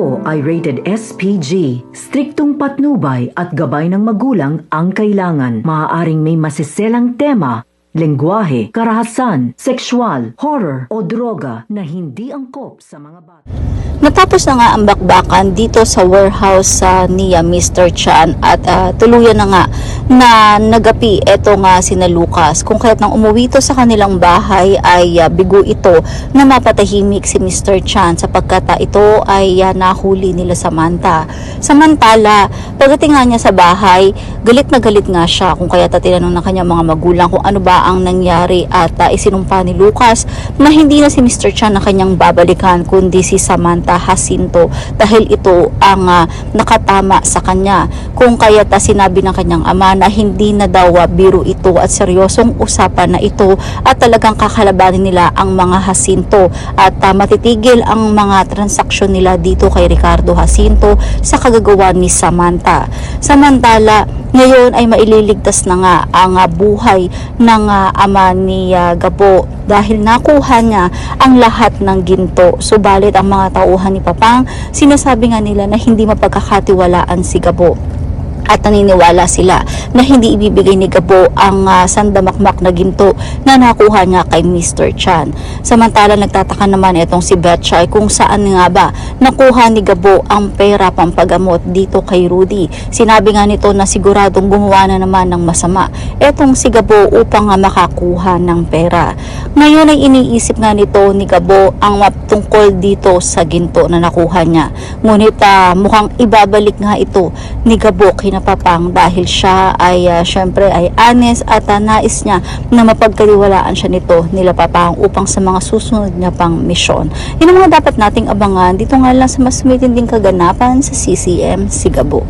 ito ay rated SPG. Striktong patnubay at gabay ng magulang ang kailangan. Maaaring may masiselang tema, lengguwahe, karahasan, sexual, horror o droga na hindi angkop sa mga bata. Natapos na nga ang bakbakan dito sa warehouse ni Mr. Chan at tuluyan na nga na nagapi eto nga sina Lucas. Kung kaya't nang umuwi ito sa kanilang bahay ay bigo ito na mapatahimik si Mr. Chan sapagkat ito ay nahuli nila Samantha. Samantala, pagdating nga niya sa bahay, galit na galit nga siya kung kaya't tinanong ng kanyang mga magulang kung ano ba ang nangyari at isinumpa ni Lucas na hindi na si Mr. Chan na kanyang babalikan kundi si Samantha Jacinto dahil ito ang nakatama sa kanya. Kung kaya't sinabi ng kanyang ama na hindi na daw biro ito at seryosong usapan na ito at talagang kakalabanin nila ang mga Jacinto at matitigil ang mga transaksyon nila dito kay Ricardo Jacinto sa kagagawa ni Samantha. Samantala, ngayon ay maililigtas na nga ang buhay ng ama ni Gabo dahil nakuha niya ang lahat ng ginto. Subalit ang mga tauhan ni Papang, sinasabi nga nila na hindi mapagkakatiwalaan si Gabo. At naniniwala sila na hindi ibibigay ni Gabo ang sandamakmak na ginto na nakuha niya kay Mr. Chan. Samantala nagtataka naman itong si Betchay kung saan nga ba nakuha ni Gabo ang pera pampagamot dito kay Rudy. Sinabi nga nito na siguradong gumawa na naman ng masama etong si Gabo upang makakuha ng pera. Ngayon ay iniisip nga nito ni Gabo ang tungkol dito sa ginto na nakuha niya. Ngunit mukhang ibabalik nga ito ni Gabo na Papang dahil siya ay syempre ay honest at nais niya na mapagkaliwalaan siya nito nila Papang upang sa mga susunod niya pang misyon. Yun ang mga dapat nating abangan dito nga lang sa mas matinding kaganapan sa CCM si Gabo.